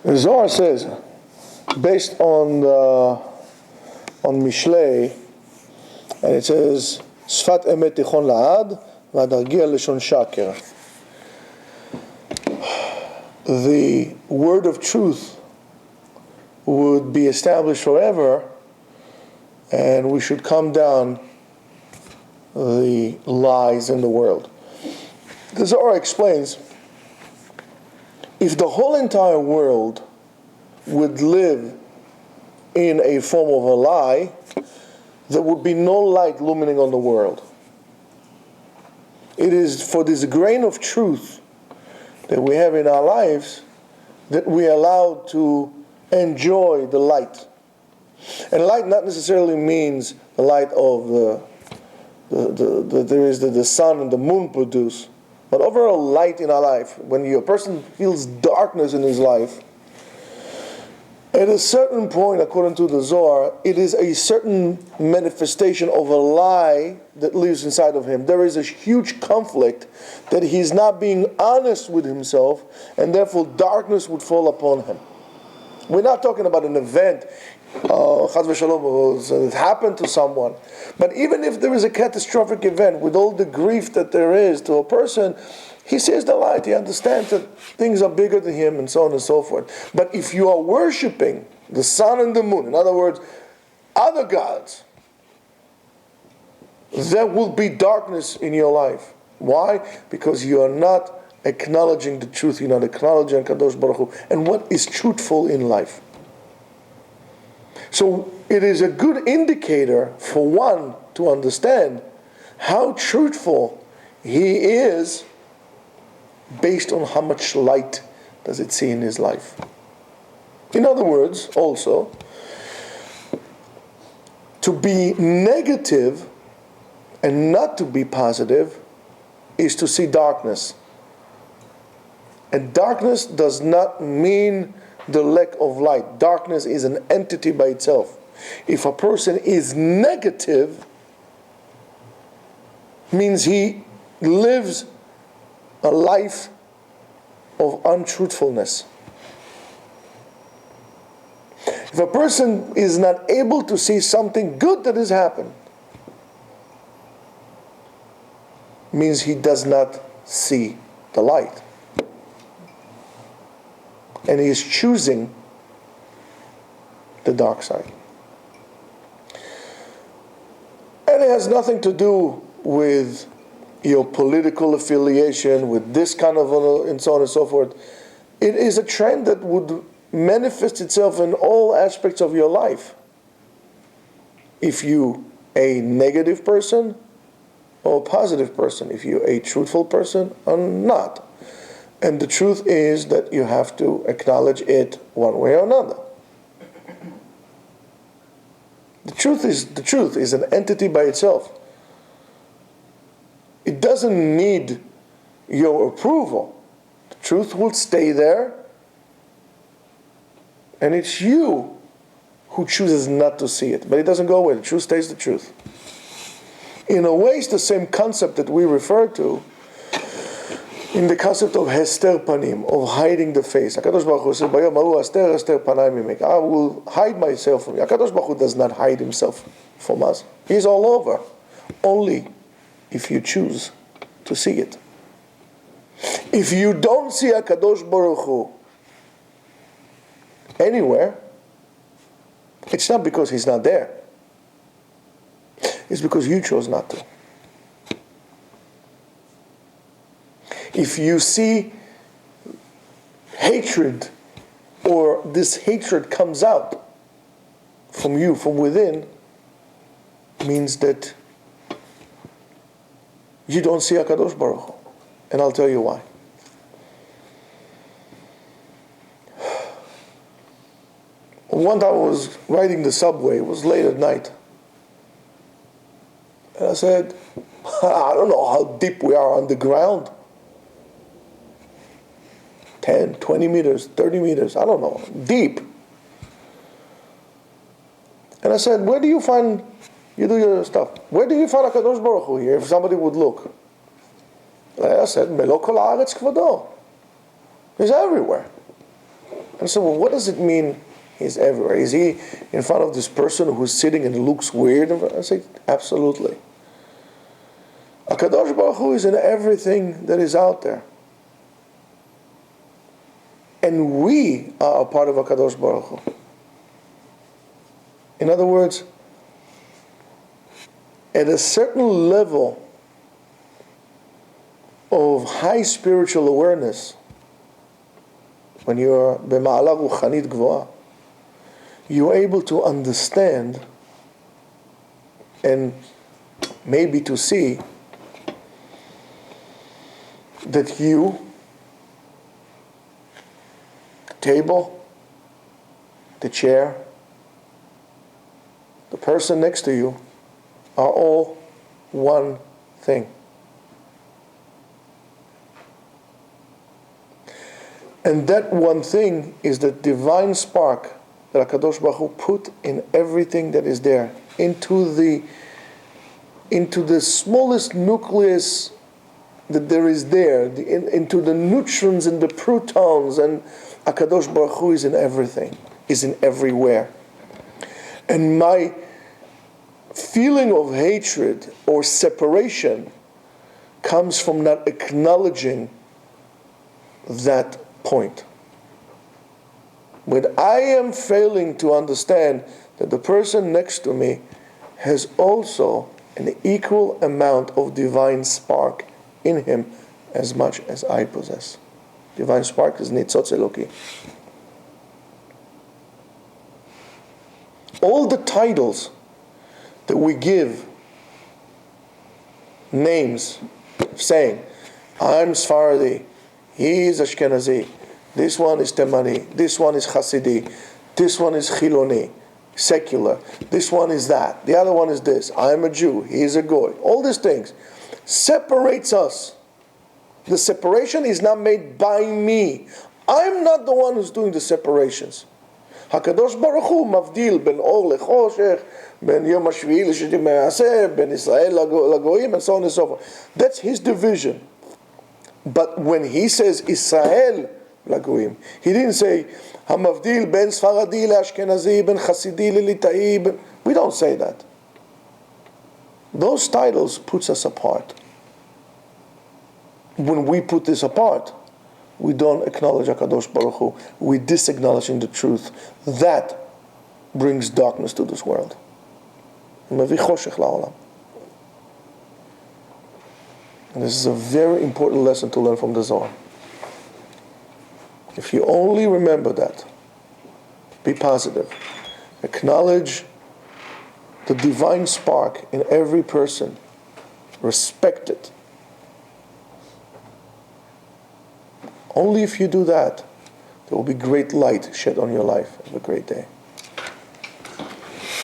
The Zohar says, based on Mishlei, and it says, Sfat emet tichon la'ad, v'adargia leshon shaker. The word of truth would be established forever, and we should calm down the lies in the world. The Zohar explains, if the whole entire world would live in a form of a lie, there would be no light illuminating on the world. It is for this grain of truth that we have in our lives that we are allowed to enjoy the light. And light not necessarily means the light of the sun and the moon produce, but overall light in our life. When a person feels darkness in his life, at a certain point, according to the Zohar, it is a certain manifestation of a lie that lives inside of him. There is a huge conflict that he's not being honest with himself, and therefore darkness would fall upon him. We're not talking about an event, chas v'shalom, that happened to someone. But even if there is a catastrophic event, with all the grief that there is to a person, he sees the light, he understands that things are bigger than him, and so on and so forth. But if you are worshipping the sun and the moon, in other words, other gods, there will be darkness in your life. Why? Because you are not acknowledging the truth, you're not acknowledging Kadosh Baruch Hu, and what is truthful in life. So it is a good indicator for one to understand how truthful he is based on how much light does it see in his life. In other words, also, to be negative and not to be positive is to see darkness. And darkness does not mean the lack of light. Darkness is an entity by itself. If a person is negative, means he lives a life of untruthfulness. If a person is not able to see something good that has happened, means he does not see the light. And he is choosing the dark side. And it has nothing to do with your political affiliation, with this kind of, and so on and so forth. It is a trend that would manifest itself in all aspects of your life. If you a negative person or a positive person, if you're a truthful person or not. And the truth is that you have to acknowledge it one way or another. The truth is an entity by itself. It doesn't need your approval. The truth will stay there, and it's you who chooses not to see it. But it doesn't go away. The truth stays the truth. In a way, it's the same concept that we refer to in the concept of hester panim, of hiding the face. HaKadosh Baruch Hu says, "Bayom hahu hester panai mimek." I will hide myself from you. HaKadosh Baruch Hu does not hide himself from us. He's all over. Only if you choose to see it. If you don't see HaKadosh Baruch Hu anywhere, it's not because he's not there. It's because you chose not to. If you see hatred, or this hatred comes out from you, from within, means that you don't see HaKadosh Baruch Hu. And I'll tell you why. One time I was riding the subway, it was late at night. And I said, I don't know how deep we are on the ground. 10, 20 meters, 30 meters, I don't know, deep. And I said, where do you find, you do your stuff, where do you find HaKadosh Baruch Hu here, if somebody would look? And I said, Melo kol haaretz kvodo. He's everywhere. And so, well, what does it mean he's everywhere? Is he in front of this person who's sitting and looks weird? I say, absolutely. HaKadosh Baruch Hu is in everything that is out there. And we are a part of HaKadosh Baruch Hu. In other words, at a certain level of high spiritual awareness, when you're b'ma'ala ruchanit gvoa, you're able to understand and maybe to see that you, the table, the chair, the person next to you are all one thing. And that one thing is the divine spark that HaKadosh Baruch Hu put in everything that is there, into the smallest nucleus that there is there, into the neutrons and the protons, and HaKadosh Baruch Hu is in everything, is in everywhere. And my feeling of hatred or separation comes from not acknowledging that point. When I am failing to understand that the person next to me has also an equal amount of divine spark in him as much as I possess. Divine spark is nitzotz Eloki. All the titles that we give names, saying, I'm Sfaradi, he is Ashkenazi, this one is Temani, this one is Hasidi, this one is Chiloni, secular, this one is that, the other one is this, I'm a Jew, he is a Goy. All these things separates us. The separation is not made by me. I'm not the one who's doing the separations. HaKadosh Baruch Hu mavdil ben or lechoshech, ben yom hashvi'i l'shitim me'aseh, ben Israel lagoyim, and so on and so forth. That's his division. But when he says Israel lagoyim, he didn't say hamavdil ben Sfaradi le'ashkenazi, ben Chasidi le'litai. We don't say that. Those titles puts us apart. When we put this apart, we don't acknowledge HaKadosh Baruch Hu. We disacknowledging the truth. That brings darkness to this world. And this is a very important lesson to learn from the Zohar. If you only remember that, be positive. Acknowledge the divine spark in every person. Respect it. Only if you do that, there will be great light shed on your life. Have a great day.